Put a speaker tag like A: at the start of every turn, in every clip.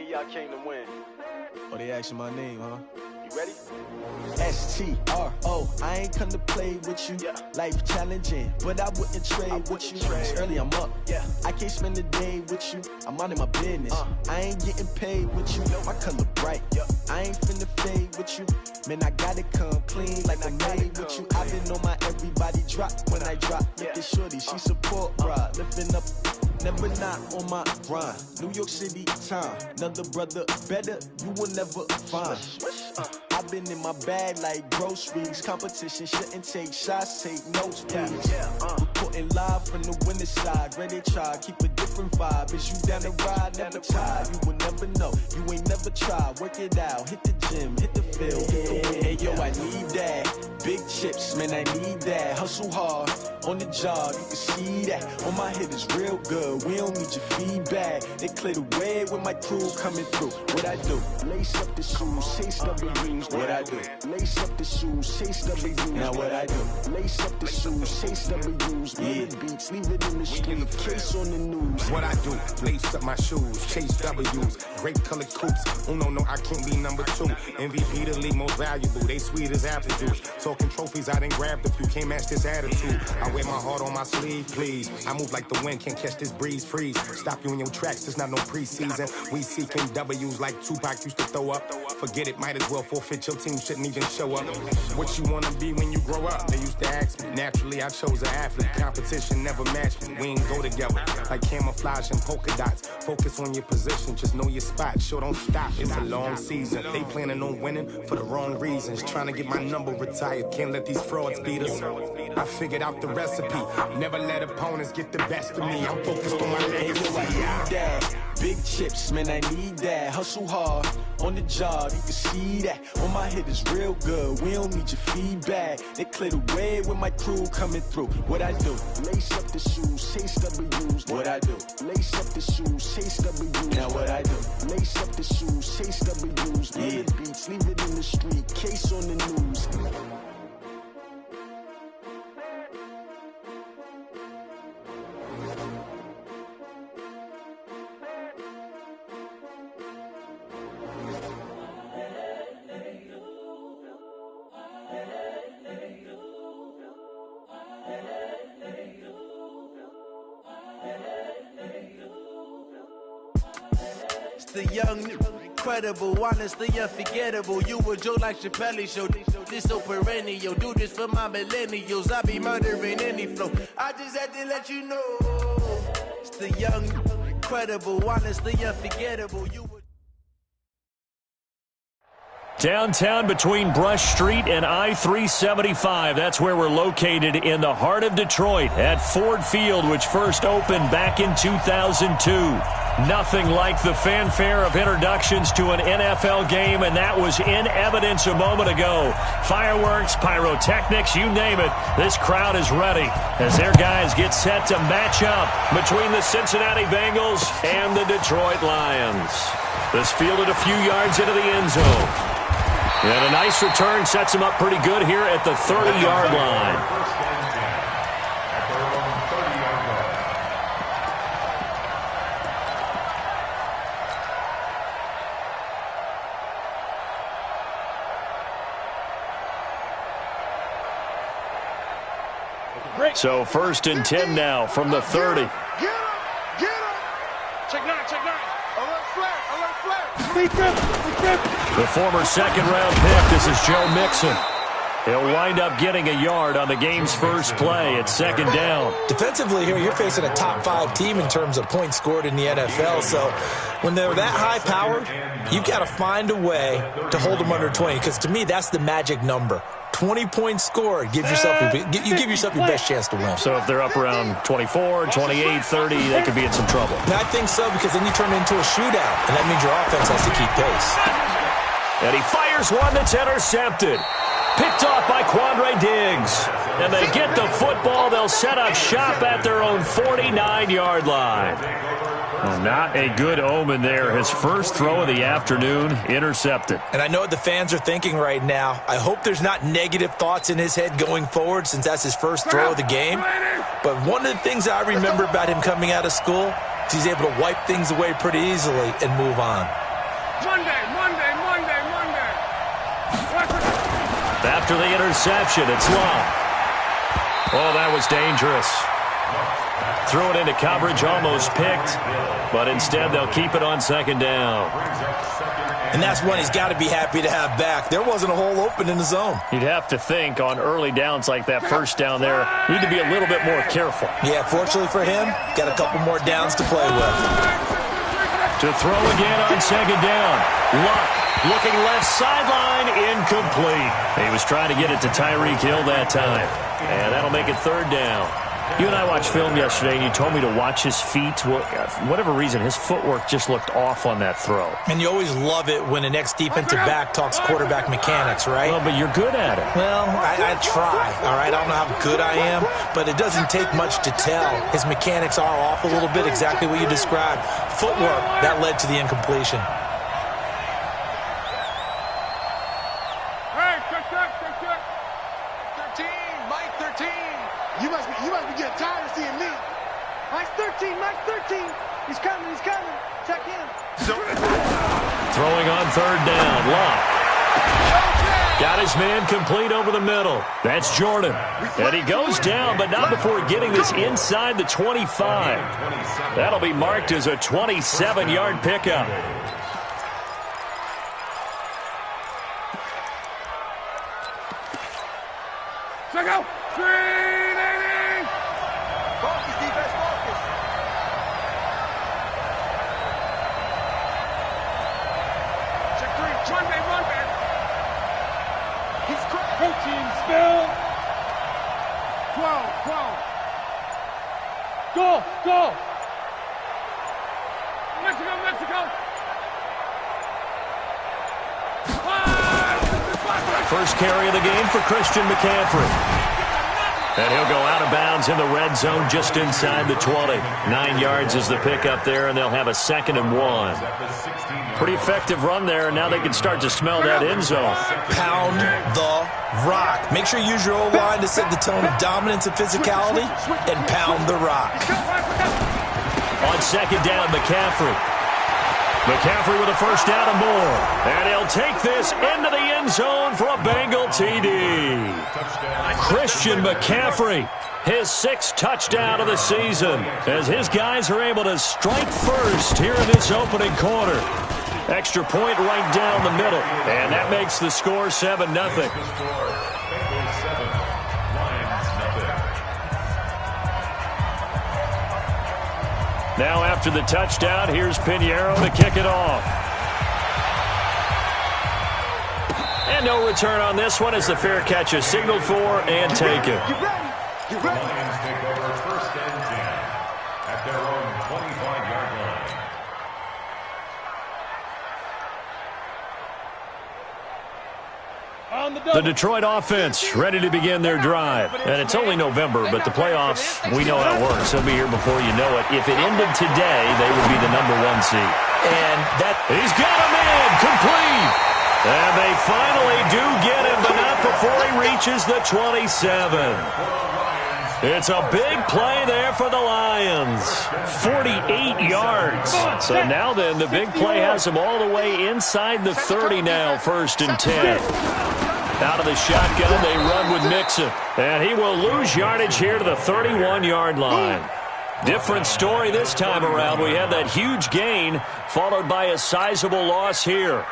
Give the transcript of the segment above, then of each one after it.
A: Here y'all came to win.
B: Oh, they asking my name, huh?
A: You ready?
B: S-T-R-O, I ain't come to play with you. Life challenging, but I wouldn't trade with you. It's early, I'm up. I can't spend a day with you. I'm out of my business. I ain't getting paid with you. My color bright. I ain't finna fade with you. Man, I gotta come clean like I made with you. I've been on my everybody drop when I drop. Look at shorty, she support ride. Lifting up, never not on my grind. New York City time, another brother better, you will never find. I've been in my bag like groceries. Competition shouldn't take shots, take notes, please. Reporting live from the winning side. Ready to try, keep a different vibe. Is you down the ride? Never tired. You will never know. You ain't never tried. Work it out. Hit the gym, hit the field, hit the win. Hey yo, I need that. Big chips, man, I need that. Hustle hard on the job, you can see that. On my hit is real good. We don't need your feedback. They clear the way with my crew coming through. What I do? Lace up the shoes, chase W's. What I do? Lace up the shoes, chase W's. Now what I do? Lace up the shoes, chase W's. Mid beats, leave it in the street, case on the news.
C: What I do? Lace up my shoes, chase W's. Great colored coops. No, I can't be number 2. MVP the league most valuable. They sweet as apple juice. Talking trophies, I done grabbed a few. Can't match this attitude. I wear my heart on my sleeve, please. I move like the wind, can't catch this breeze, freeze. Stop you in your tracks, there's not no preseason. We seeking W's like Tupac used to throw up. Forget it, might as well forfeit. Your team shouldn't even show up. What you wanna be when you grow up? They used to ask me. Naturally, I chose an athlete. Competition never matched me. We ain't go together like camouflage and polka dots. Focus on your position, just know your spot. Sure, don't stop. It's a long season. They planning on winning for the wrong reasons. Trying to get my number retired. Can't let these frauds beat us. I figured out the recipe. Never let opponents get the best of me. I'm focused on my legacy.
B: Big chips, man, I need that. Hustle hard on the job, you can see that. On my hit is real good. We don't need your feedback. They clear the way with my crew coming through. What I do? Lace up the shoes, chase W's. What I do? Lace up the shoes, chase W's. Now what I do? Lace up the shoes, chase W's. Mid beats, leave it in the street, case on the news.
D: The young, incredible, honestly unforgettable. You a joke like Chappelle show. This so perennial. Do this for my millennials. I be murdering any flow. I just had to let you know. It's the young, incredible, honestly unforgettable.
E: Downtown between Brush Street and I-375. That's where we're located in the heart of Detroit at Ford Field, which first opened back in 2002. Nothing like the fanfare of introductions to an NFL game, and that was in evidence a moment ago. Fireworks, pyrotechnics, you name it. This crowd is ready as their guys get set to match up between the Cincinnati Bengals and the Detroit Lions. This fielded a few yards into the end zone. And a nice return sets him up pretty good here at the 30-yard line. So 1st and 10 now from the 30.
F: Get him! Check 9. Alert flag!
E: The former second-round pick, this is Joe Mixon. He'll wind up getting a yard on the game's first play at 2nd down.
G: Defensively here, you're facing a top-5 team in terms of points scored in the NFL. So when they're that high-powered, you've got to find a way to hold them under 20, because to me, that's the magic number. 20 points scored. You give yourself your best chance to win.
E: So if they're up around 24, 28, 30, they could be in some trouble.
G: And I think so, because then you turn it into a shootout, and that means your offense has to keep pace.
E: And he fires one that's intercepted. Picked off by Quandre Diggs. And they get the football. They'll set up shop at their own 49-yard line. Well, not a good omen there. His first throw of the afternoon, intercepted.
G: And I know what the fans are thinking right now. I hope there's not negative thoughts in his head going forward, since that's his first throw of the game. But one of the things I remember about him coming out of school is he's able to wipe things away pretty easily and move on.
F: Monday.
E: After the interception, it's Love. Oh, that was dangerous. Threw it into coverage, almost picked, but instead they'll keep it on second down.
G: And that's one he's got to be happy to have back. There wasn't a hole open in the zone.
E: You'd have to think on early downs like that first down there, need to be a little bit more careful.
G: Yeah, fortunately for him, got a couple more downs to play with.
E: To throw again on second down. Luck looking left sideline, incomplete. He was trying to get it to Tyreek Hill that time. And that'll make it third down. You and I watched film yesterday, and you told me to watch his feet. Well, for whatever reason, his footwork just looked off on that throw.
G: And you always love it when the next defensive back talks quarterback mechanics, right?
E: Well, but you're good at it.
G: Well, I try, all right? I don't know how good I am, but it doesn't take much to tell. His mechanics are off a little bit, exactly what you described. Footwork, that led to the incompletion.
F: Hey, check. 13, Mike 13. You must be getting tired of seeing me. Mike 13. He's coming. Check him.
E: Throwing on third down. Love. Got his man complete over the middle. That's Jordan. And he goes down, but not before getting this inside the 25. That'll be marked as a 27-yard pickup.
F: Check out. 380. Focus, defense, focus. Check 3. Monday. He's cracked. 14, spill. 12. Go. Mexico.
E: First carry of the game for Christian McCaffrey. And he'll go out of bounds in the red zone just inside the 20. 9 yards is the pickup there, and they'll have a 2nd and 1. Pretty effective run there, and now they can start to smell that end zone.
G: Pound the rock. Make sure you use your O-line to set the tone of dominance and physicality, and pound the rock.
E: On second down, McCaffrey with a first down and more. And he'll take this into the end zone for a Bengal TD. Christian McCaffrey, his 6th touchdown of the season, as his guys are able to strike first here in this opening quarter. Extra point right down the middle, and that makes the score 7-0. Now after the touchdown, here's Pinheiro to kick it off. And no return on this one as the fair catch is signaled for and taken.
F: You ready?
A: Lions take over 1st and 10 at their own 25-yard line.
E: The Detroit offense ready to begin their drive. And it's only November, but the playoffs, we know how it works. They'll be here before you know it. If it ended today, they would be the #1 seed.
G: And that...
E: He's got him in, complete. And they finally do get him, but not before he reaches the 27. It's a big play there for the Lions. 48 yards. So now then, the big play has him all the way inside the 30 now, 1st and 10. Out of the shotgun, they run with Mixon. And he will lose yardage here to the 31-yard line. Different story this time around. We had that huge gain, followed by a sizable loss here.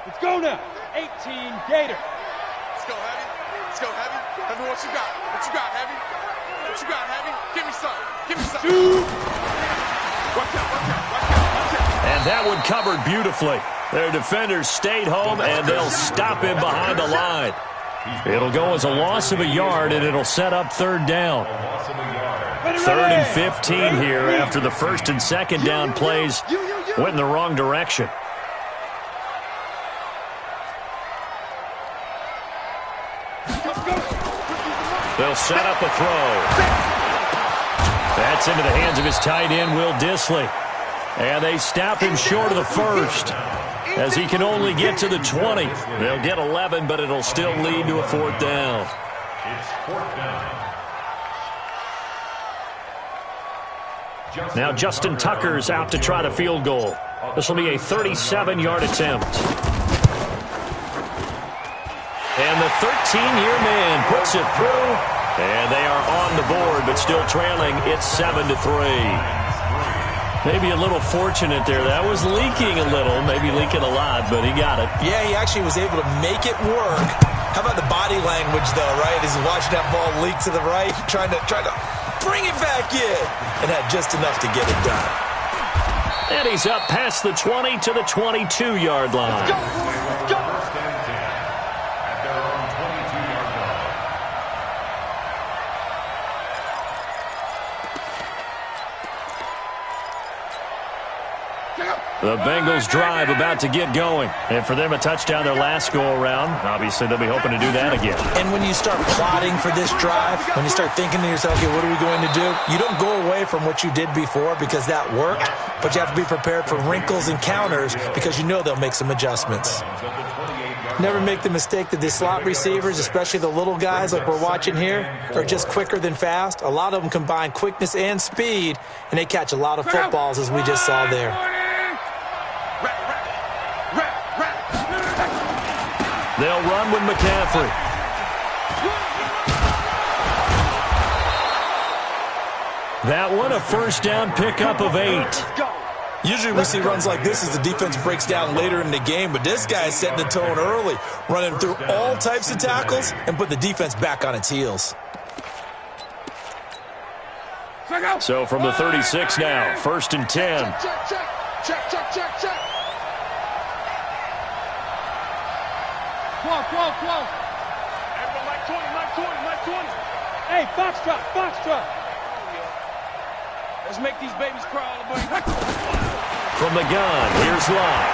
F: Let's go now. 18 Gator.
H: Let's go, Heavy. Heavy, what you got? Heavy? What you got, Heavy? Give me some.
F: Shoot.
H: Watch out.
E: And that one covered beautifully. Their defenders stayed home, and they'll stop him behind the line. It'll go as a loss of a yard, and it'll set up 3rd down. 3rd and 15 here after the 1st and 2nd down plays went in the wrong direction. They'll set up a throw. That's into the hands of his tight end, Will Dissly. And they stop him short of the 1st as he can only get to the 20. They'll get 11, but it'll still lead to a 4th down.
A: It's 4th down.
E: Now Justin Tucker's out to try the field goal. This will be a 37-yard attempt. And the 13-year man puts it through. And they are on the board, but still trailing. It's 7-3. Maybe a little fortunate there. That was leaking a little, maybe leaking a lot, but he got it.
G: Yeah, he actually was able to make it work. How about the body language, though, right? As he's watching that ball leak to the right, trying to bring it back in, and had just enough to get it done.
E: And he's up past the 20 to the 22-yard line.
A: Go! First and 10 at their own 22-yard line.
E: The Bengals drive about to get going. And for them, a touchdown their last go-around. Obviously, they'll be hoping to do that again.
G: And when you start plotting for this drive, when you start thinking to yourself, okay, what are we going to do? You don't go away from what you did before because that worked, but you have to be prepared for wrinkles and counters because you know they'll make some adjustments. Never make the mistake that the slot receivers, especially the little guys like we're watching here, are just quicker than fast. A lot of them combine quickness and speed, and they catch a lot of footballs as we just saw there.
E: They'll run with McCaffrey. That one, a first down pickup of 8.
G: Usually we see runs like this as the defense breaks down later in the game, but this guy is setting the tone early, running through all types of tackles and put the defense back on its heels.
E: So from the 36 now, first and 10.
F: Check. Close. Everyone, Mike 20. Hey, Foxtrot. Let's make these babies cry all the way.
E: From the gun, here's Love.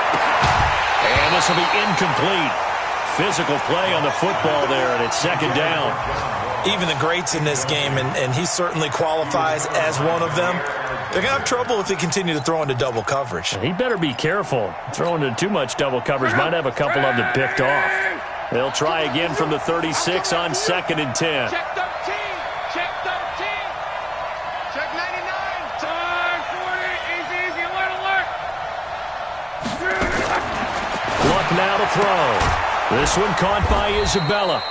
E: And this will be incomplete. Physical play on the football there, and it's second down.
G: Even the greats in this game, and he certainly qualifies as one of them, they're going to have trouble if they continue to throw into double coverage.
E: He better be careful. Throwing into too much double coverage might have a couple of them picked off. They'll try again from the 36 on second and 10.
F: Check 13. Check 99. Time 40. Easy. Alert.
E: Luck now to throw. This one caught by Isabella.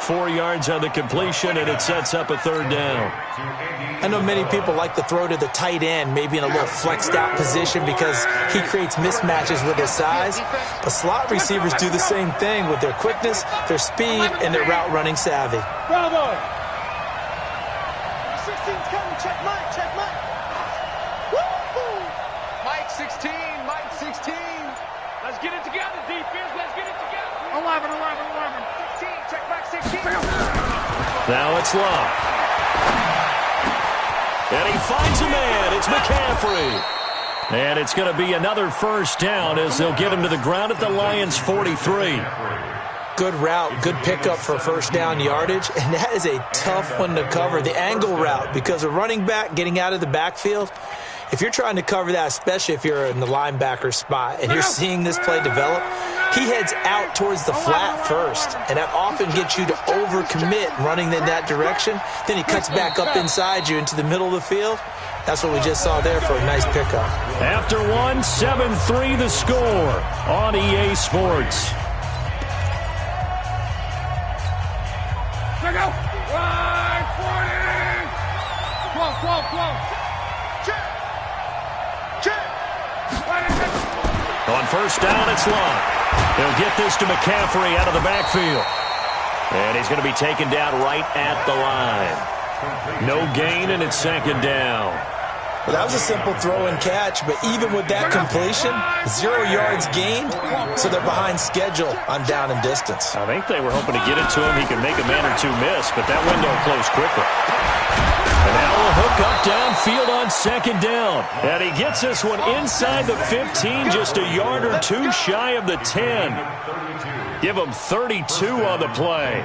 E: 4 yards on the completion, and it sets up a third down.
G: I know many people like to throw to the tight end, maybe in a little flexed out position because he creates mismatches with his size. But slot receivers do the same thing with their quickness, their speed, and their route running savvy.
F: Bravo. 16's coming. Check Mike. Woo-hoo. Mike 16. Let's get it together, defense. Let's get it together. 11. 16. Check Mike 16.
E: Now it's Love. And he finds a man. It's McCaffrey. And it's going to be another first down as they'll get him to the ground at the Lions' 43.
G: Good route, good pickup for first down yardage, and that is a tough one to cover, the angle route, because a running back getting out of the backfield, if you're trying to cover that, especially if you're in the linebacker spot and you're seeing this play develop, he heads out towards the flat first, and that often gets you to overcommit running in that direction. Then he cuts back up inside you into the middle of the field. That's what we just saw there for a nice pickup.
E: After one, 7-3 the score on EA Sports.
F: Check out. Right, 40. Close. Check.
E: On first down, it's Love. He'll get this to McCaffrey out of the backfield. And he's going to be taken down right at the line. No gain, and it's second down.
G: Well, that was a simple throw and catch, but even with that completion, 0 yards gained, so they're behind schedule on down and distance.
E: I think they were hoping to get it to him. He could make a man or two miss, but that window closed quickly. And now we'll hook up downfield on second down. And he gets this one inside the 15, just a yard or two shy of the 10. Give him 32 on the play.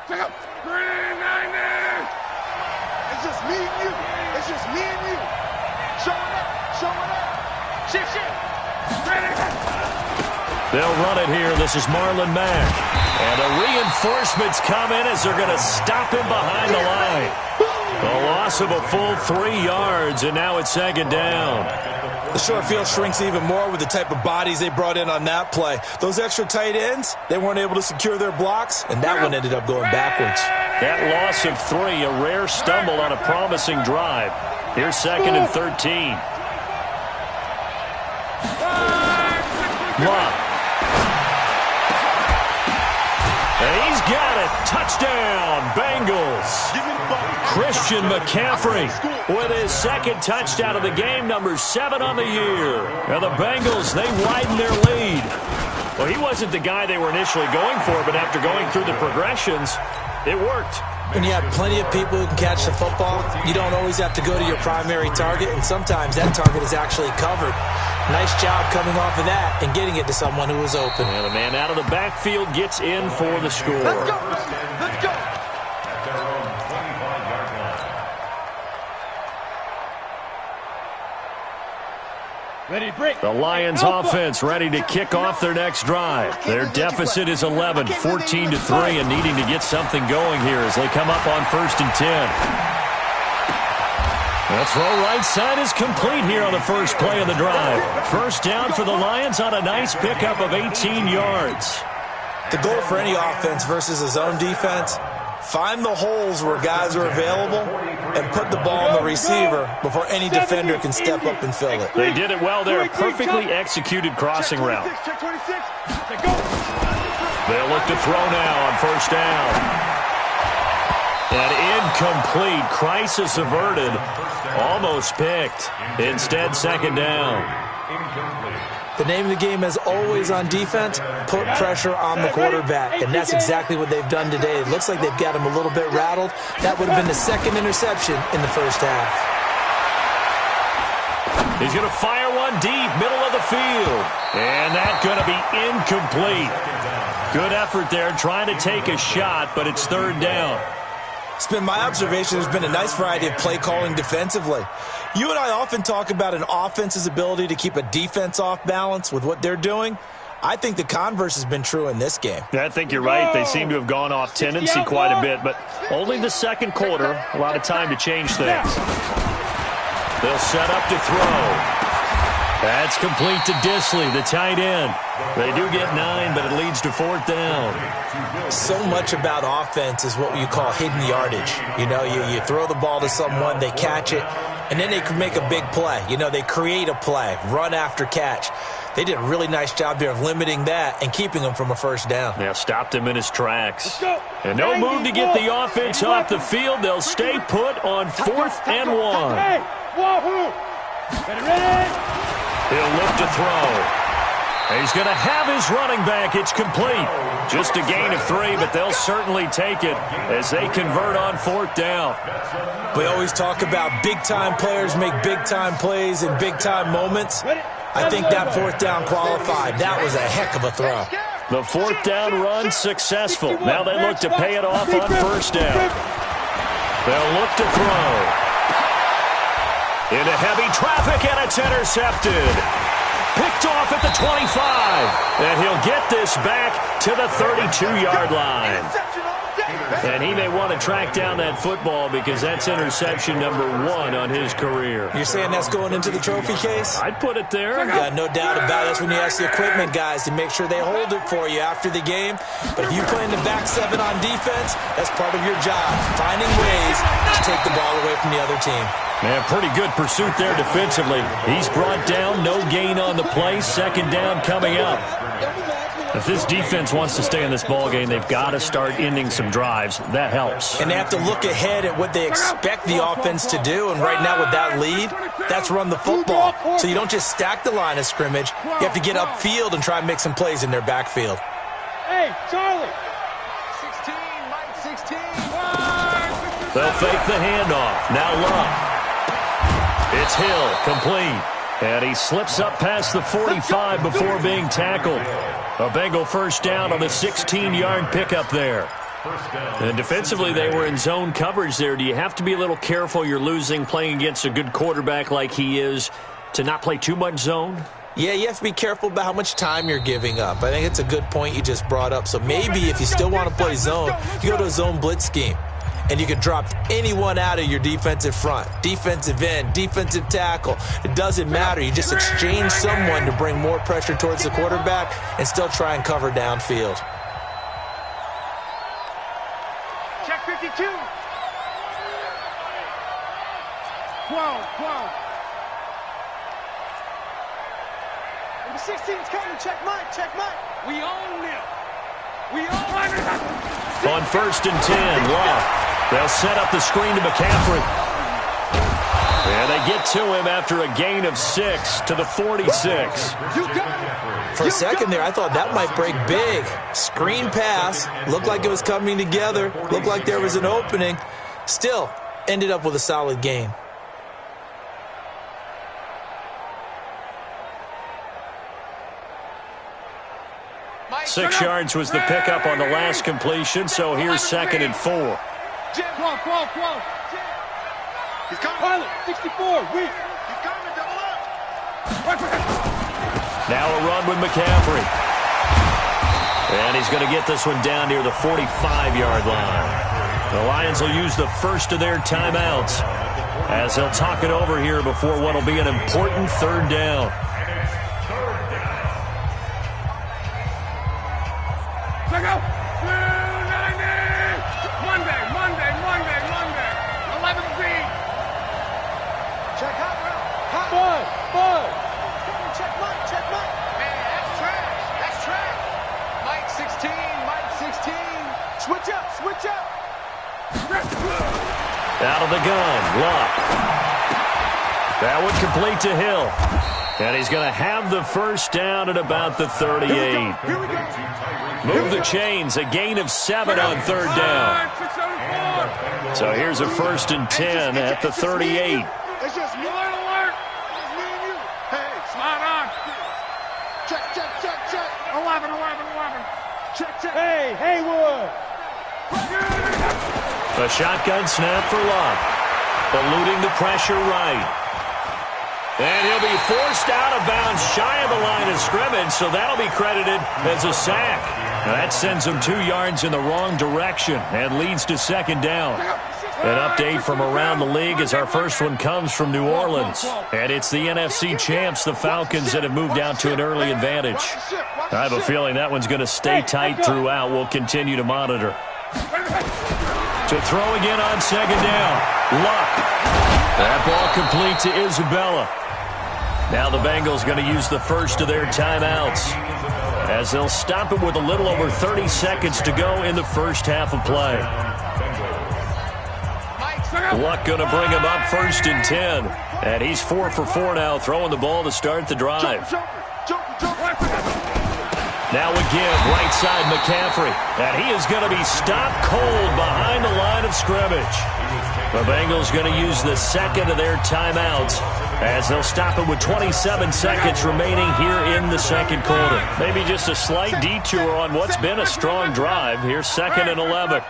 F: Check out. 390. It's just me and you. Showing up. Shift.
E: They'll run it here. This is Marlon Mack. And a Reinforcements come in as they're going to stop him behind the line. A loss of a full 3 yards, and now it's second down.
G: The short field shrinks even more with the type of bodies they brought in on that play. Those extra tight ends, they weren't able to secure their blocks, and that one ended up going backwards.
E: That loss of 3, a rare stumble on a promising drive. Here's second and 13. Lock. And he's got it. Touchdown, Bengals. Christian McCaffrey with his second touchdown of the game, number 7 on the year. And the Bengals, they widen their lead. Well, he wasn't the guy they were initially going for, but after going through the progressions, it worked.
G: When you have plenty of people who can catch the football, you don't always have to go to your primary target, and sometimes that target is actually covered. Nice job coming off of that and getting it to someone who was open.
E: And the man out of the backfield gets in for the score.
F: Let's go. Let's go.
A: At their own 25-yard line.
F: Ready, break.
E: The Lions offense ready to kick off their next drive. Their deficit is 11, 14-3, and needing to get something going here as they come up on 1st and 10. The throw right side is complete here on the first play of the drive. First down for the Lions on a nice pickup of 18 yards.
G: The goal for any offense versus a zone defense, find the holes where guys are available and put the ball on the receiver before any defender can step up and fill it.
E: They did it well there. A perfectly executed crossing route. They'll look to throw now on first down. And incomplete. Crisis averted. Almost picked. Instead, second down.
G: The name of the game is always on defense, put pressure on the quarterback. And that's exactly what they've done today. It looks like they've got him a little bit rattled. That would have been the second interception in the first half.
E: He's going to fire one deep, middle of the field. And that's going to be incomplete. Good effort there, trying to take a shot, but it's third down.
G: It's been my observation there's been a nice variety of play calling defensively. You and I often talk about an offense's ability to keep a defense off balance with what they're doing. I think the converse has been true in this game.
E: I think you're right. They seem to have gone off tendency quite a bit, but only the second quarter, a lot of time to change things. They'll set up to throw. That's complete to Disley, the tight end. They do get 9, but it leads to fourth down.
G: So much about offense is what you call hidden yardage. You know, you throw the ball to someone, they catch it, and then they can make a big play. You know, they create a play, run after catch. They did a really nice job there of limiting that and keeping him from a first down.
E: Yeah, stopped him in his tracks. And no move to get the offense off the field. They'll stay put on 4th and 1.
F: Hey, wahoo! Ready?
E: He'll look to throw. He's going to have his running back. It's complete. Just a gain of 3, but they'll certainly take it as they convert on 4th down.
G: We always talk about big-time players make big-time plays in big-time moments. I think that 4th down qualified. That was a heck of a throw.
E: The 4th down run successful. Now they look to pay it off on first down. They'll look to throw. Into heavy traffic, and it's intercepted. Picked off at the 25. And he'll get this back to the 32-yard line. And he may want to track down that football because that's interception number 1 on his career.
G: You're saying that's going into the trophy case?
E: I'd put it there.
G: Yeah, no doubt about it. That's when you ask the equipment guys to make sure they hold it for you after the game. But if you play in the back 7 on defense, that's part of your job, finding ways to take the ball away from the other team.
E: Man, pretty good pursuit there defensively. He's brought down, no gain on the play. Second down coming up. If this defense wants to stay in this ballgame, they've got to start ending some drives. That helps.
G: And they have to look ahead at what they expect the offense to do. And right now with that lead, that's run the football. So you don't just stack the line of scrimmage. You have to get upfield and try and make some plays in their backfield.
F: Hey, Charlie.
H: 16, Mike 16.
E: They'll fake the handoff. Now Love. It's Hill, complete. And he slips up past the 45 before being tackled. A Bengal first down on the 16-yard pickup there. And defensively, they were in zone coverage there. Do you have to be a little careful? You're losing, playing against a good quarterback like he is, to not play too much zone?
G: Yeah, you have to be careful about how much time you're giving up. I think it's a good point you just brought up. So maybe if you still want to play zone, you go to a zone blitz scheme. And you can drop anyone out of your defensive front, defensive end, defensive tackle. It doesn't matter. You just exchange someone to bring more pressure towards the quarterback and still try and cover downfield.
F: Check 52. 12. Number 16's coming. Check Mike. We own them. We own them.
E: On 1st and 10, Love. They'll set up the screen to McCaffrey. And they get to him after a gain of 6 to the 46.
G: For a second there, I thought that might break big. Screen pass. Looked like it was coming together. Looked like there was an opening. Still, ended up with a solid gain.
E: Six yards was the pickup on the last completion, so here's 2nd and 4.
F: Close. He's coming. Pilot, 64, weak. He's coming, double up.
E: Now a run with McCaffrey. And he's going to get this one down near the 45-yard line. The Lions will use the first of their timeouts as they'll talk it over here before what will be an important 3rd down.
F: Check out. 290. Monday. 11th feet. Check hot route. Bud. Check Mike. Man, that's trash. Mike 16. Switch up.
E: Out of the gun, Luck. That one complete to Hill. And he's going to have the first down at about the 38.
F: Here we go.
E: Move the chains, a gain of 7 on 3rd down. So here's a 1st and 10 at the 38.
F: It's just alert. It's me and you. Hey, spot on. Check. 11. Check. Hey, Haywood.
E: A shotgun snap for Luck. Eluding the pressure right. And he'll be forced out of bounds shy of the line of scrimmage, so that'll be credited as a sack. That sends him 2 yards in the wrong direction and leads to 2nd down. An update from around the league as our first one comes from New Orleans. And it's the NFC champs, the Falcons, that have moved down to an early advantage. I have a feeling that one's going to stay tight throughout. We'll continue to monitor. To throw again on 2nd down. Luck. That ball complete to Isabella. Now the Bengals going to use the first of their timeouts as they'll stop it with a little over 30 seconds to go in the first half of play. Luck going to bring him up 1st and 10. And he's 4 for 4 now, throwing the ball to start the drive. Now again, right side McCaffrey. And he is going to be stopped cold behind the line of scrimmage. The Bengals going to use the 2nd of their timeouts as they'll stop it with 27 seconds remaining here in the 2nd quarter. Maybe just a slight detour on what's been a strong drive. Here's 2nd and 11.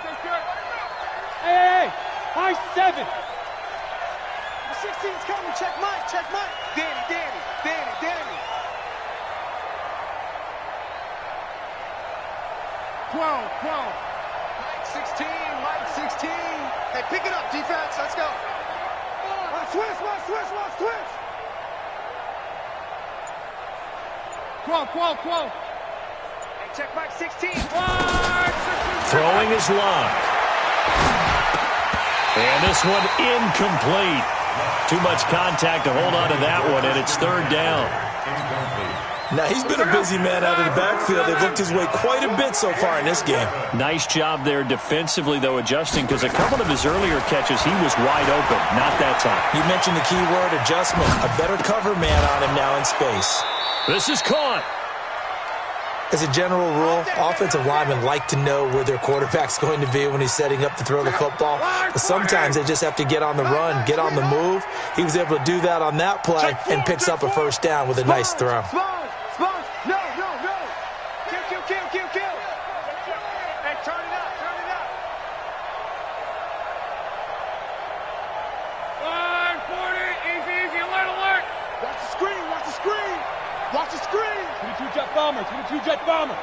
F: Hey, high 7. The 16's coming. Check Mike. Danny. 12. Mike 16. Hey, pick it up, defense. Let's go. Switch. 12. Hey, check Mike 16.
E: Throwing his Luck. And this one incomplete. Too much contact to hold on to that one, and it's 3rd down.
G: Now, he's been a busy man out of the backfield. They've looked his way quite a bit so far in this game.
E: Nice job there defensively, though, adjusting, because a couple of his earlier catches, he was wide open. Not that time.
G: You mentioned the key word, adjustment. A better cover man on him now in space.
E: This is caught.
G: As a general rule, offensive linemen like to know where their quarterback's going to be when he's setting up to throw the football. But sometimes they just have to get on the run, get on the move. He was able to do that on that play and picks up a 1st down with a nice throw.
F: No. Kill. Hey, turn it up. 40, easy, alert. Watch the screen. Two-jet bomber.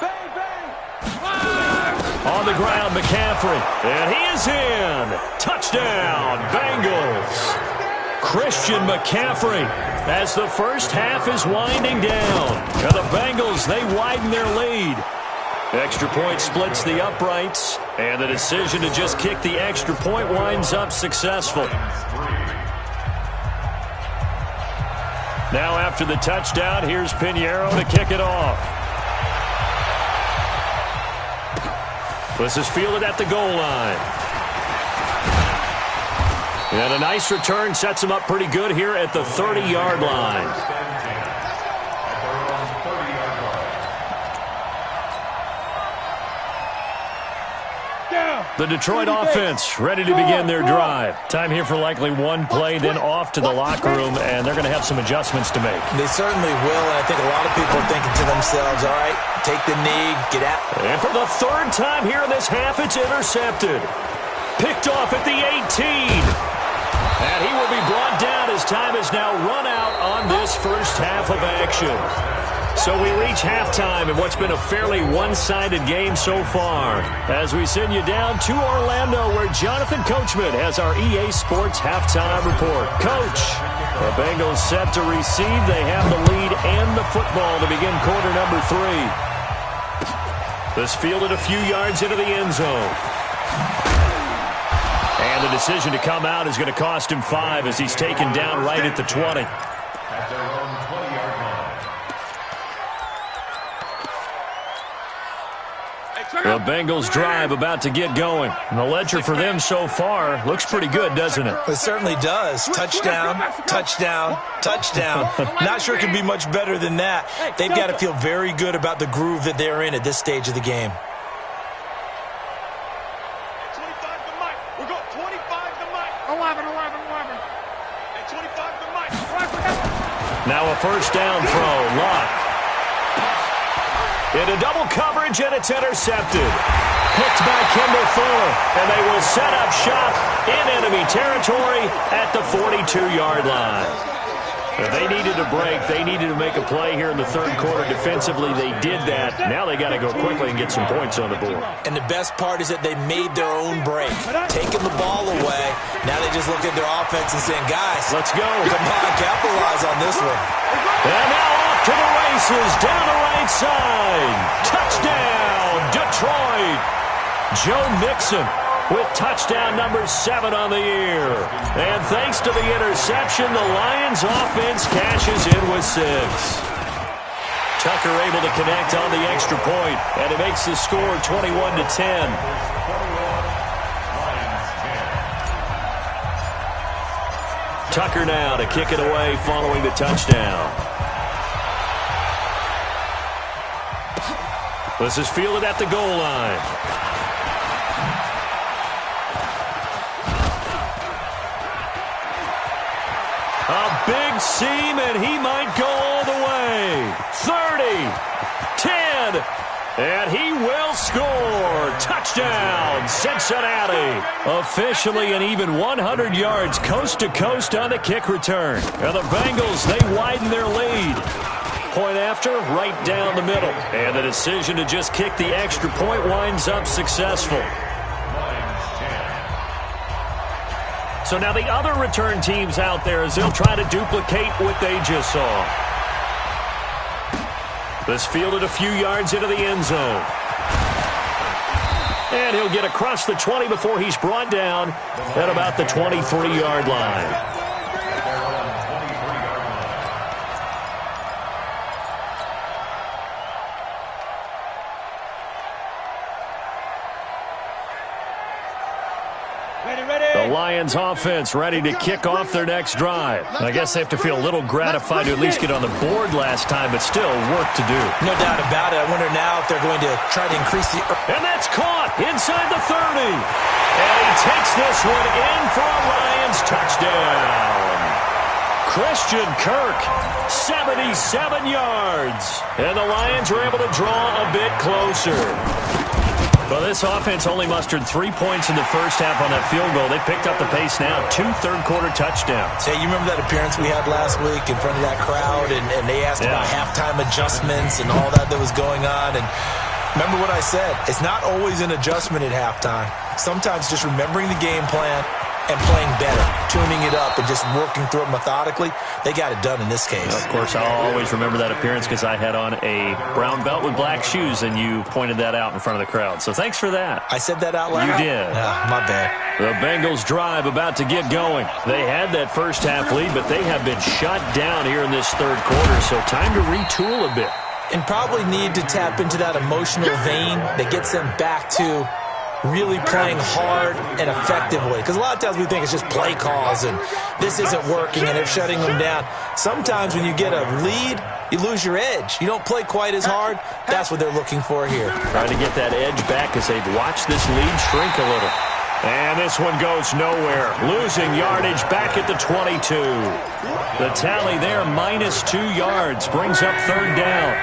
F: Bang, bang.
E: On the ground, McCaffrey. And he is in. Touchdown, Bengals. Christian McCaffrey as the first half is winding down. And the Bengals, they widen their lead. Extra point splits the uprights. And the decision to just kick the extra point winds up successful. Now after the touchdown, here's Pinheiro to kick it off. This is fielded at the goal line. And a nice return sets him up pretty good here at the 30-yard line. The Detroit offense ready to begin their drive. Time here for likely one play, then off to the locker room, and they're going to have some adjustments to make.
G: They certainly will, and I think a lot of people are thinking to themselves, all right, take the knee, get out.
E: And for the third time here in this half, it's intercepted. Picked off at the 18. And he will be brought down as time has now run out on this first half of action. So we reach halftime in what's been a fairly one-sided game so far as we send you down to Orlando where Jonathan Coachman has our EA Sports halftime report. Coach, the Bengals set to receive. They have the lead and the football to begin quarter number 3. This fielded a few yards into the end zone. And the decision to come out is going to cost him 5 as he's taken down right at the 20.
A: At their own 20-yard line.
E: The Bengals drive about to get going. And the ledger for them so far looks pretty good, doesn't it?
G: It certainly does. Touchdown, touchdown, touchdown. Not sure it can be much better than that. They've got to feel very good about the groove that they're in at this stage of the game.
H: 25 to Mike. We're going 25 to Mike.
F: 11. And 25 to Mike.
E: Now a first down throw. Locke. Into double coverage, and it's intercepted. Picked by Kendall Fuller, and they will set up shop in enemy territory at the 42-yard line. If they needed a break, they needed to make a play here in the third quarter defensively. They did that. Now they got to go quickly and get some points on the board.
G: And the best part is that they made their own break, taking the ball away. Now they just look at their offense and saying, guys,
E: let's go.
G: Come on, capitalize on this one.
E: And now off to the races, down the right side. Touchdown, Detroit. Joe Mixon with touchdown number 7 on the year. And thanks to the interception, the Lions offense cashes in with 6. Tucker able to connect on the extra point, and it makes the score 21-10. Tucker now to kick it away following the touchdown. This is fielded at the goal line. A big seam, and he might go all the way. 30, 10, and he will score. Touchdown, Cincinnati. Officially an even 100 yards coast to coast on the kick return. And the Bengals, they widen their lead. Point after, right down the middle. And the decision to just kick the extra point winds up successful. So now the other return teams out there as they'll try to duplicate what they just saw. This fielded a few yards into the end zone. And he'll get across the 20 before he's brought down at about the 23-yard line. The Lions offense ready to kick off their next drive. I guess they have to feel a little gratified to at least get on the board last time, but still work to do.
G: No doubt about it. I wonder now if they're going to try to increase the...
E: And that's caught inside the 30. And he takes this one in for a Lions touchdown. Christian Kirk, 77 yards. And the Lions are able to draw a bit closer. Well, this offense only mustered 3 points in the first half on that field goal. They picked up the pace now. 2 third-quarter touchdowns.
G: Hey, you remember that appearance we had last week in front of that crowd, and they asked about halftime adjustments and all that was going on, and remember what I said. It's not always an adjustment at halftime. Sometimes just remembering the game plan and playing better, tuning it up and just working through it methodically. They got it done in this case.
E: Of course, I'll always remember that appearance because I had on a brown belt with black shoes, and you pointed that out in front of the crowd. So thanks for that.
G: I said that out loud?
E: You did.
G: My bad.
E: The Bengals drive about to get going. They had that first half lead, but they have been shut down here in this third quarter, so time to retool a bit.
G: And probably need to tap into that emotional vein that gets them back to really playing hard and effectively. Because a lot of times we think it's just play calls and this isn't working and they're shutting them down. Sometimes when you get a lead, you lose your edge. You don't play quite as hard. That's what they're looking for here.
E: Trying to get that edge back as they've watched this lead shrink a little. And this one goes nowhere. Losing yardage back at the 22. The tally there, -2 yards. Brings up third down.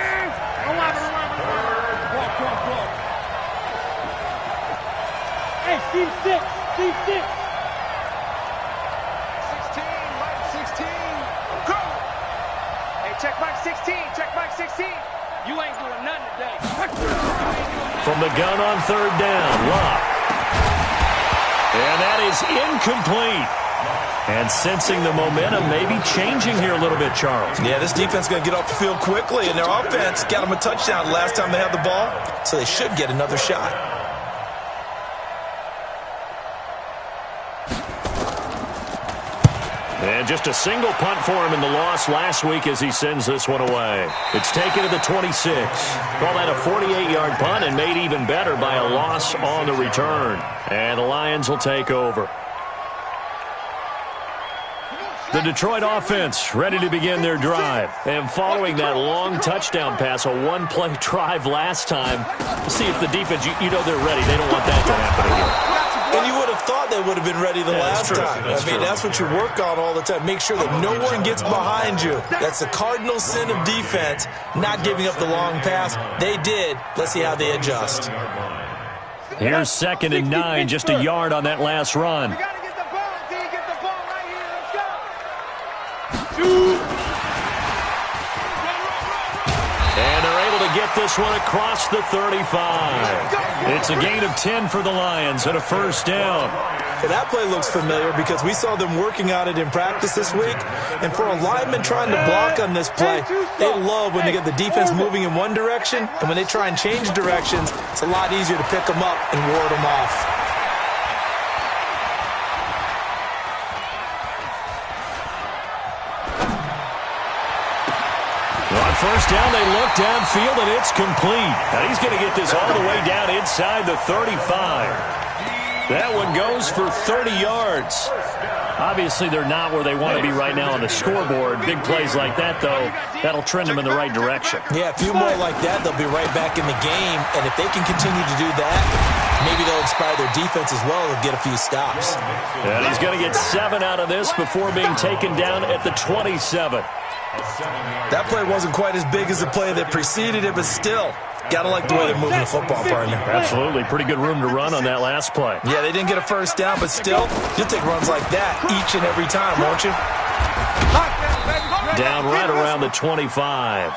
F: Team 6, team 6. 16,
H: Mike 16. Go!
F: Hey, check Mike 16, check Mike 16. You ain't doing nothing today.
E: From the gun on third down, Locke. And that is incomplete. And sensing the momentum maybe changing here a little bit, Charles.
G: Yeah, this defense is going to get off the field quickly, and their offense got them a touchdown last time they had the ball, so they should get another shot.
E: And just a single punt for him in the loss last week as he sends this one away. It's taken to the 26. Call that a 48-yard punt and made even better by a loss on the return. And the Lions will take over. The Detroit offense ready to begin their drive. And following that long touchdown pass, a one-play drive last time, see if the defense, you know they're ready. They don't want that to happen again.
G: And you would have thought they would have been ready the last time. That's what you work on all the time. Make sure that no one gets behind you. That's the cardinal sin of defense, not giving up the long pass. They did. Let's see how they adjust.
E: Here's 2nd and 9, just a yard on that last run.
F: We got to get the ball, D. Get the ball right here. Let's go.
E: And they're able to get this one across the 35. It's a gain of 10 for the Lions and a first down.
G: Okay, that play looks familiar because we saw them working on it in practice this week. And for a lineman trying to block on this play, they love when they get the defense moving in one direction. And when they try and change directions, it's a lot easier to pick them up and ward them off.
E: On first down, they look downfield, and it's complete. Now he's going to get this all the way down inside the 35. That one goes for 30 yards. Obviously, they're not where they want to be right now on the scoreboard. Big plays like that, though, that'll trend them in the right direction.
G: Yeah, a few more like that, they'll be right back in the game. And if they can continue to do that, maybe they'll inspire their defense as well and get a few stops.
E: And he's going to get 7 out of this before being taken down at the 27.
G: That play wasn't quite as big as the play that preceded it, but still, gotta like the way they're moving the football, partner.
E: Absolutely. Pretty good room to run on that last play.
G: Yeah, they didn't get a first down, but still, you'll take runs like that each and every time, won't you?
E: Down right around the 25.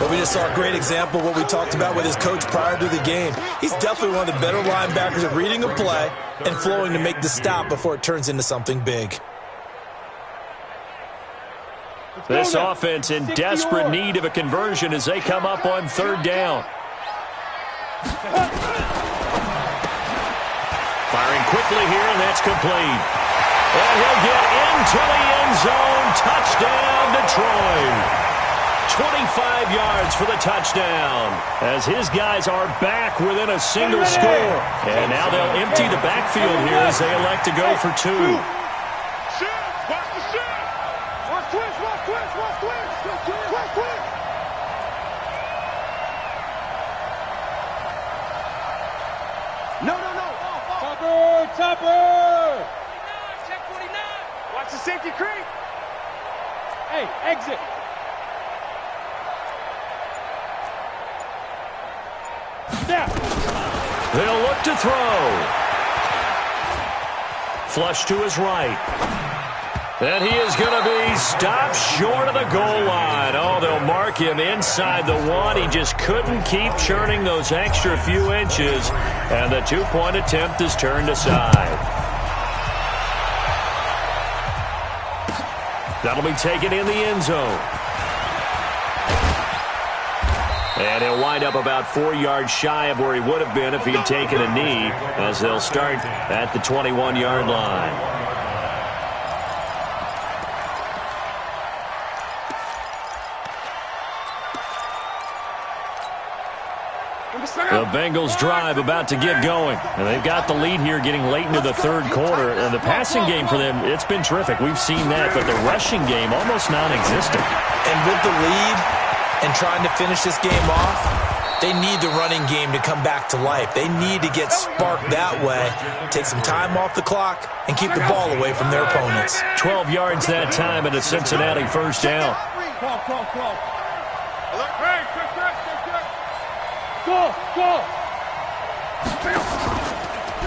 G: But we just saw a great example of what we talked about with his coach prior to the game. He's definitely one of the better linebackers at reading a play and flowing to make the stop before it turns into something big.
E: This offense in desperate need of a conversion as they come up on third down. Firing quickly here, and that's complete. And he'll get into the end zone. Touchdown, Detroit. 25 yards for the touchdown as his guys are back within a single score. And now they'll empty the backfield here as they elect to go for 2.
F: Topper! Check 49. Watch the safety creep. Hey, exit. Yeah.
E: They'll look to throw. Flush to his right. And he is going to be stopped short of the goal line. Oh, they'll mark him inside the one. He just couldn't keep churning those extra few inches. And the two-point attempt is turned aside. That'll be taken in the end zone. And he'll wind up about 4 yards shy of where he would have been if he had taken a knee, as they'll start at the 21-yard line. The Bengals drive about to get going. And they've got the lead here getting late into the third quarter. And the passing game for them, it's been terrific. We've seen that. But the rushing game, almost non-existent.
G: And with the lead and trying to finish this game off, they need the running game to come back to life. They need to get sparked that way, take some time off the clock, and keep the ball away from their opponents.
E: 12 yards that time and a Cincinnati first down.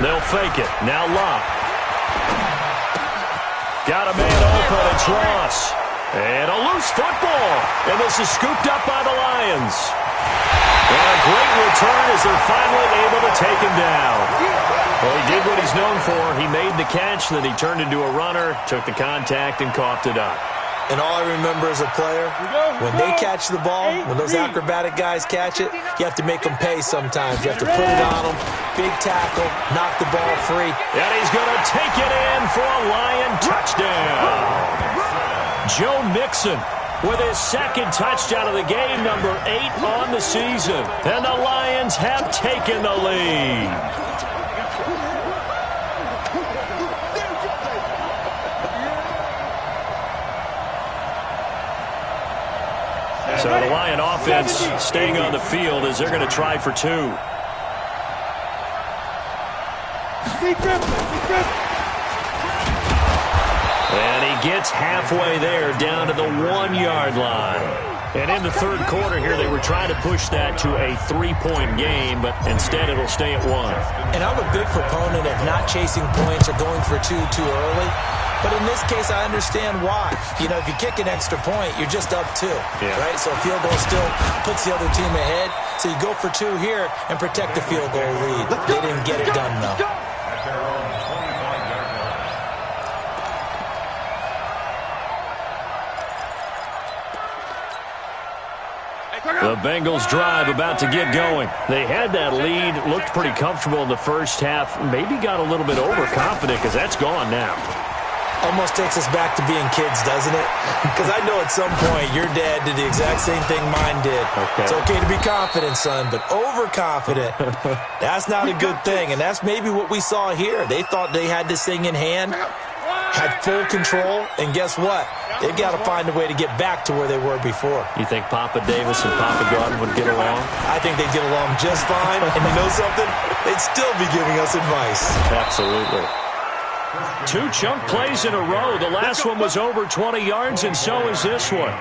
E: They'll fake it. Now Locke. Got a man open. It's Ross. And a loose football. And this is scooped up by the Lions. And a great return as they're finally able to take him down. Well, he did what he's known for. He made the catch, then he turned into a runner, took the contact, and coughed it up.
G: And all I remember as a player, when they catch the ball, when those acrobatic guys catch it, you have to make them pay sometimes. You have to put it on them, big tackle, knock the ball free.
E: And he's going to take it in for a Lion touchdown. Joe Mixon with his second touchdown of the game, number 8 on the season. And the Lions have taken the lead. So the Lion offense staying on the field as they're going to try for 2. And he gets halfway there down to the 1-yard line. And in the third quarter here, they were trying to push that to a 3-point game, but instead it'll stay at 1.
G: And I'm a big proponent of not chasing points or going for 2 too early. But in this case, I understand why. You know, if you kick an extra point, you're just up 2, right? So a field goal still puts the other team ahead. So you go for 2 here and protect the field goal lead. They didn't get it done, though.
E: The Bengals drive about to get going. They had that lead, looked pretty comfortable in the first half, maybe got a little bit overconfident because that's gone now.
G: Almost takes us back to being kids, doesn't it? Because I know at some point your dad did the exact same thing mine did. Okay. It's okay to be confident, son, but overconfident, that's not a good thing. And that's maybe what we saw here. They thought they had this thing in hand, had full control, and guess what? They've got to find a way to get back to where they were before.
E: You think Papa Davis and Papa Gordon would get along?
G: I think they'd get along just fine. And you know something? They'd still be giving us advice.
E: Absolutely. 2 chunk plays in a row. The last one was over 20 yards, and so is this one.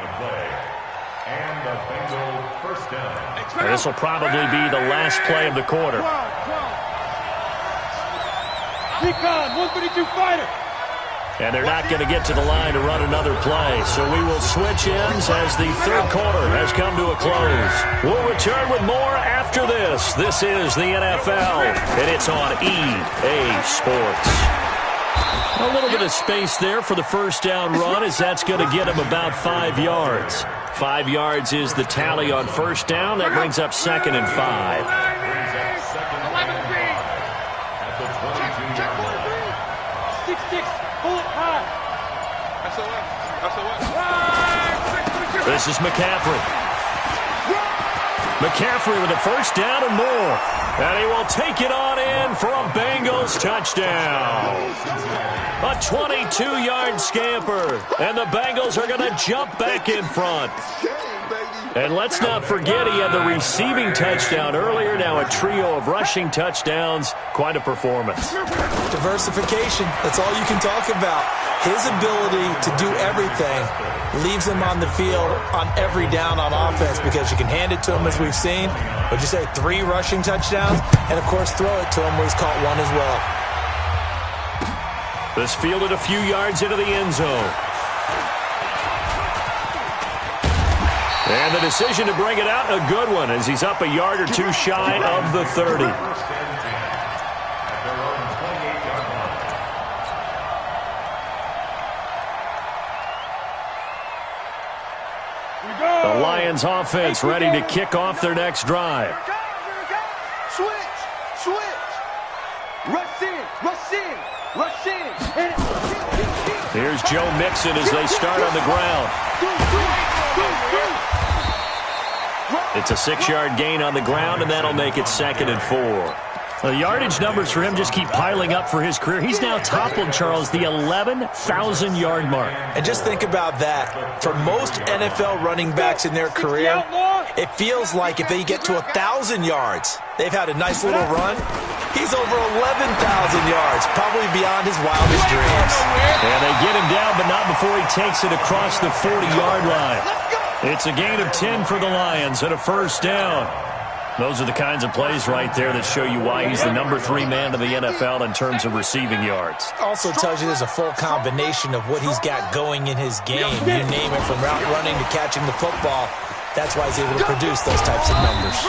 E: And this will probably be the last play of the quarter.
F: Recon, 132 fighter.
E: And they're not going to get to the line to run another play. So we will switch ends as the third quarter has come to a close. We'll return with more after this. This is the NFL, and it's on EA Sports. A little bit of space there for the first down run, as that's going to get him about 5 yards. 5 yards is the tally on first down. That brings up 2nd and 5.
F: 6-6, bullet high.
E: This is McCaffrey. McCaffrey with a first down and more. And he will take it on in for a Bengals touchdown. A 22-yard scamper. And the Bengals are going to jump back in front. And let's not forget he had the receiving touchdown earlier. Now a trio of rushing touchdowns. Quite a performance.
G: Diversification. That's all you can talk about. His ability to do everything leaves him on the field on every down on offense because you can hand it to him as we've seen. Would you say 3 rushing touchdowns? And, of course, throw it to him where he's caught 1 as well.
E: This fielded a few yards into the end zone. And the decision to bring it out, a good one, as he's up a yard or 2 shy of the 30. The Lions offense ready to kick off their next drive.
F: Switch. Rush in.
E: Here's Joe Mixon as they start on the ground. It's a 6-yard gain on the ground, and that'll make it 2nd and 4. The yardage numbers for him just keep piling up for his career. He's now toppled, Charles, the 11,000-yard mark.
G: And just think about that. For most NFL running backs in their career, it feels like if they get to 1,000 yards, they've had a nice little run. He's over 11,000 yards, probably beyond his wildest dreams.
E: And they get him down, but not before he takes it across the 40-yard line. It's a gain of 10 for the Lions and a first down. Those are the kinds of plays right there that show you why he's the number 3 man in the NFL in terms of receiving yards.
G: Also tells you there's a full combination of what he's got going in his game. You name it, from route running to catching the football. That's why he's able to produce those types of numbers.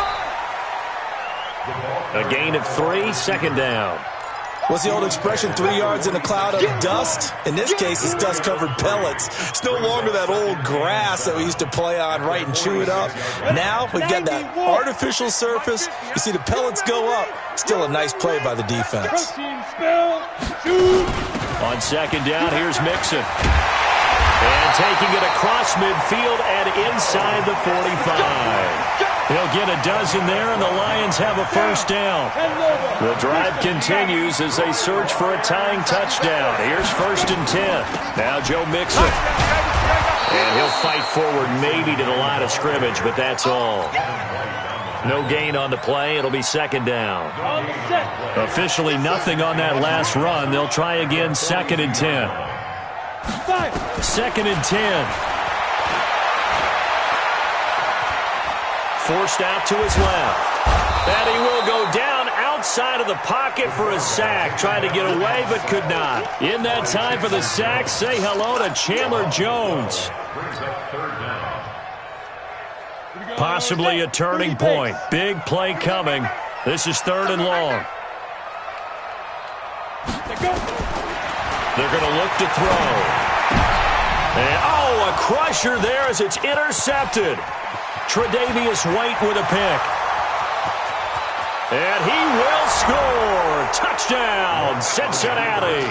E: A gain of 3, 2nd down.
G: What's the old expression, 3 yards in a cloud of dust? In this case, it's dust-covered pellets. It's no longer that old grass that we used to play on, right, and chew it up. Now we've got that artificial surface. You see the pellets go up. Still a nice play by the defense.
E: On 2nd down, here's Mixon. And taking it across midfield and inside the 45. He'll get a dozen there, and the Lions have a first down. The drive continues as they search for a tying touchdown. Here's 1st and 10. Now Joe Mixon. And he'll fight forward maybe to the line of scrimmage, but that's all. No gain on the play. It'll be 2nd down. Officially nothing on that last run. They'll try again, 2nd and 10. 2nd and 10. Forced out to his left. And he will go down outside of the pocket for a sack. Tried to get away, but could not. In that time for the sack, say hello to Chandler Jones. Possibly a turning point. Big play coming. This is 3rd and long. They're going to look to throw. And, a crusher there as it's intercepted. Tre'Davious White with a pick. And he will score. Touchdown, Cincinnati.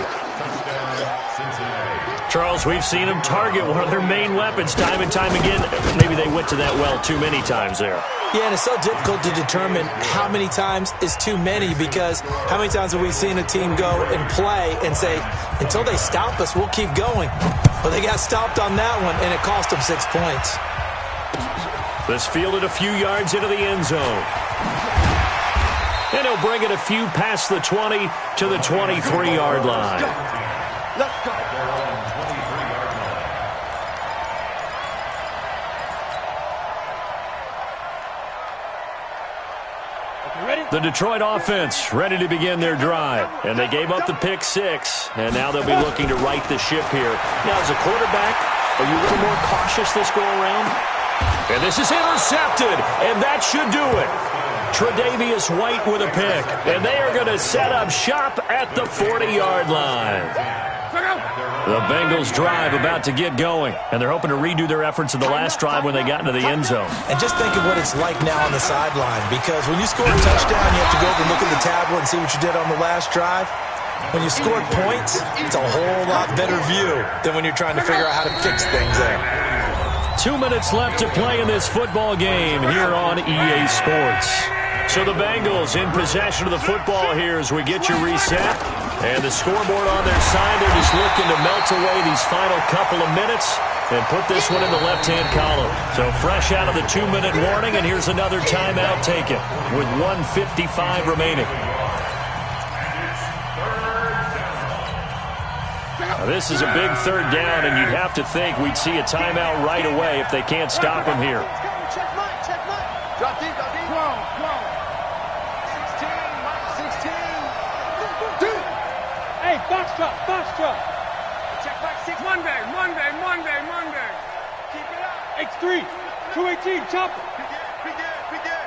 E: Charles, we've seen him target one of their main weapons time and time again. Maybe they went to that well too many times there.
G: Yeah, and it's so difficult to determine how many times is too many, because how many times have we seen a team go and play and say, until they stop us, we'll keep going. But they got stopped on that one, and it cost them 6 points.
E: This fielded a few yards into the end zone. And he'll bring it a few past the 20 to the 23-yard line.
F: Let's go.
E: The Detroit offense ready to begin their drive. And they gave up the pick 6. And now they'll be looking to right the ship here. Now, as a quarterback, are you a little more cautious this go around? And this is intercepted. And that should do it. Tre'Davious White with a pick. And they are going to set up shop at the 40-yard line. The Bengals drive about to get going, and they're hoping to redo their efforts of the last drive when they got into the end zone.
G: And just think of what it's like now on the sideline, because when you score a touchdown, you have to go over and look at the tablet and see what you did on the last drive. When you scored points, it's a whole lot better view than when you're trying to figure out how to fix things there.
E: 2 minutes left to play in this football game here on EA Sports. So the Bengals in possession of the football here as we get you reset. And the scoreboard on their side, they're just looking to melt away these final couple of minutes. and put this one in the left-hand column. So fresh out of the 2-minute warning, and here's another timeout taken with 1:55 remaining. Now, this is a big third down, and you'd have to think we'd see a timeout right away if they can't stop him here.
F: Drop deep, drop deep. 12. 16, Mike, 16. Dude. Hey, box drop. Check back 6. Monday. Keep it up. X3, 218, chop it. Begin.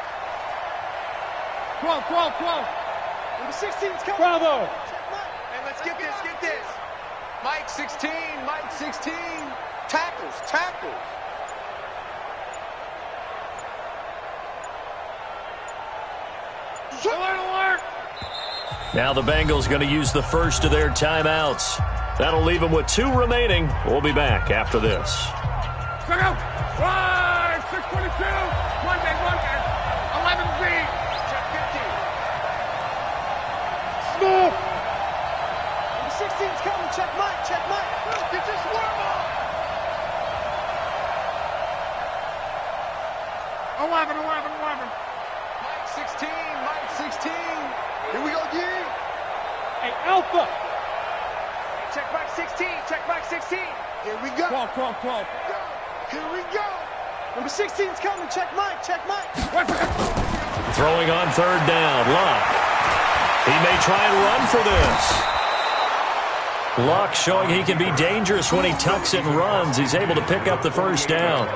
F: 12. Number 16's coming. Bravo. Hey, let's get this. Mike 16. Tackles. Alert!
E: Now the Bengals going to use the first of their timeouts. That'll leave them with 2 remaining. We'll be back after this.
F: Check out! Right! 6:22. Monday. 11B. Check 50. Smooth. Number 16's coming. Check Mike. Get your swarm on. 11. Mike 16. Here we go, D. Hey, Alpha. Check back 16. Here we go. 12. Here we go. Number 16's coming. Check Mike.
E: Throwing on third down, Luck. He may try and run for this. Luck showing he can be dangerous when he tucks it and runs. He's able to pick up the first down.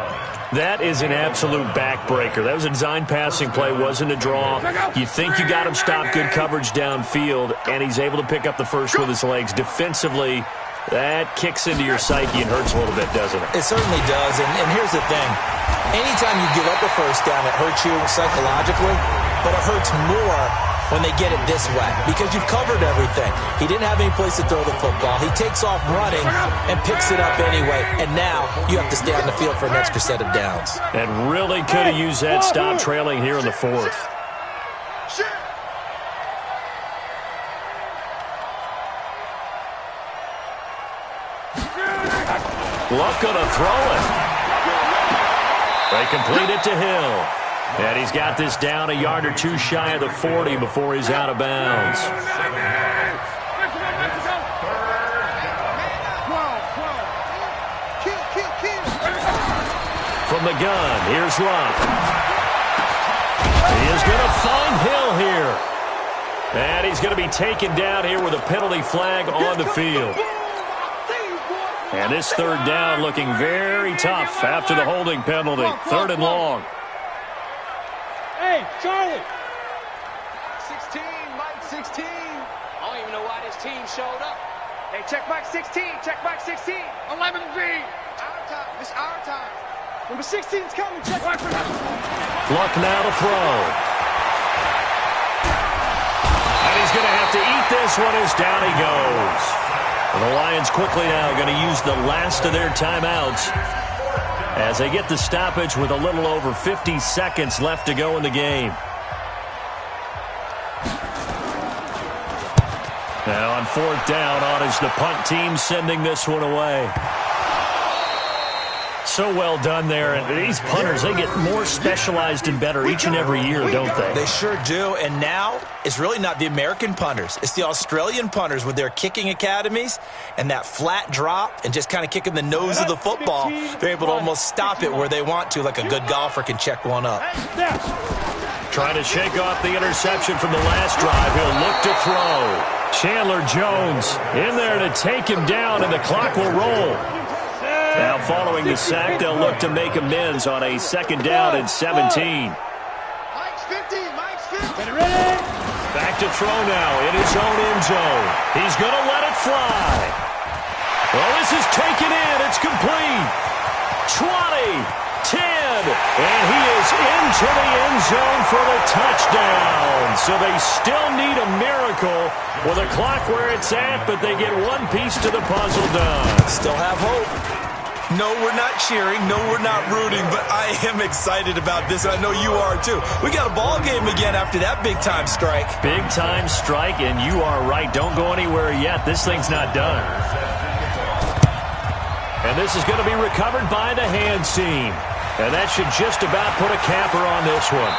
E: That is an absolute backbreaker. That was a design passing play, wasn't a draw. You think you got him stopped, good coverage downfield, and he's able to pick up the first with his legs. Defensively, that kicks into your psyche and hurts a little bit, doesn't it?
G: It certainly does, and here's the thing. Anytime you give up a first down, it hurts you psychologically, but it hurts more when they get it this way because you've covered everything. He didn't have any place to throw the football. He takes off running and picks it up anyway, and now you have to stay on the field for an extra set of downs.
E: And really could have used that stop trailing here in the 4th. Luck going to throw it. They complete it to Hill. And he's got this down a yard or 2 shy of the 40 before he's out of bounds. From the gun, here's Luck. He is going to find Hill here. And he's going to be taken down here with a penalty flag on the field. And this third down looking very tough after the holding penalty. 3rd and long.
F: Hey, Charlie. 16, Mike 16. I don't even know why this team showed up. Hey, check Mike 16. 11B. Our time. It's our time. Number 16's coming. Check Mike.
E: Luck now to throw. And he's going to have to eat this one as down he goes. And the Lions quickly now going to use the last of their timeouts as they get the stoppage with a little over 50 seconds left to go in the game. Now on 4th down, on is the punt team sending this one away. So well done there. And these punters, they get more specialized and better each and every year, don't they?
G: They sure do. And now it's really not the American punters. It's the Australian punters with their kicking academies and that flat drop and just kind of kicking the nose of the football. They're able to almost stop it where they want to, like a good golfer can check one up.
E: Trying to shake off the interception from the last drive. He'll look to throw. Chandler Jones in there to take him down, and the clock will roll. Now following the sack, they'll look to make amends on a 2nd down and 17.
F: Mike's 50.
E: Back to throw now in his own end zone. He's going to let it fly. Well, this is taken in. It's complete. 20, 10, and he is into the end zone for the touchdown. So they still need a miracle with a clock where it's at, but they get one piece to the puzzle done.
G: Still have hope. No, we're not cheering. No, we're not rooting, but I am excited about this. I know you are, too. We got a ball game again after that big-time strike.
E: Big-time strike, and you are right. Don't go anywhere yet. This thing's not done. And this is going to be recovered by the hands team. And that should just about put a capper on this one.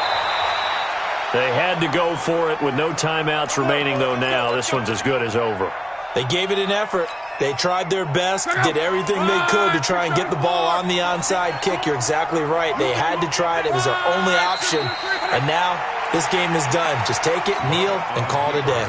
E: They had to go for it with no timeouts remaining, though now. This one's as good as over.
G: They gave it an effort. They tried their best, did everything they could to try and get the ball on the onside kick. You're exactly right. They had to try it. It was their only option. And now this game is done. Just take it, kneel, and call it a day.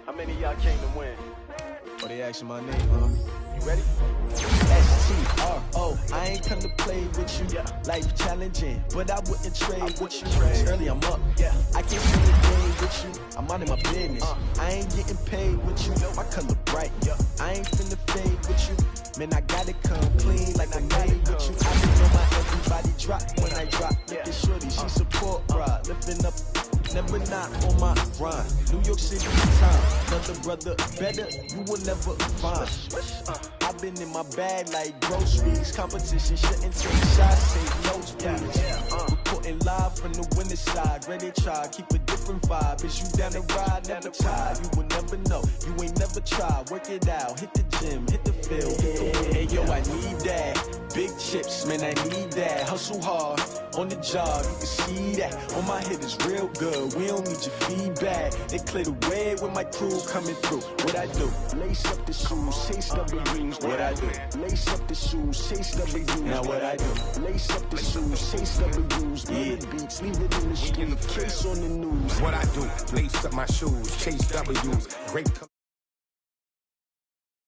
B: How many of y'all came to win? Oh, they asking my name, huh? You ready? S-T-R-O. I ain't come to play with you. Life challenging, but I wouldn't trade with you. It's early, I'm up. I can't spend the day with you. I'm minding my business. I ain't getting paid with you. My color bright. I ain't finna fade with you. Man, I gotta come clean like I'm made with you. I been on my everybody drop when I drop. Look at shorty, she support ride. Lifting up. Never not on my grind. New York City time. Another brother better, you will never find. I've been in my bag like groceries. Competition shouldn't take shots, take notes, please. Reporting live from the winning side. Ready to try, keep a different vibe. Is you down the ride, never try. You will never know, you ain't never tried. Work it out, hit the gym, hit the field, hit the wind. Hey yo, I need that. Big chips, man, I need that. Hustle hard, on the job, you can see that. On my head is real good, we don't need your feedback. They clear the way with my crew coming through. What I do? Lace up the shoes, chase W's. What I do? Lace up the shoes, chase W's. Now what I do? Lace up the shoes, chase W's. Good beats, leave it in the street, case on the news.
C: What I do? Lace up my shoes, chase W's. Great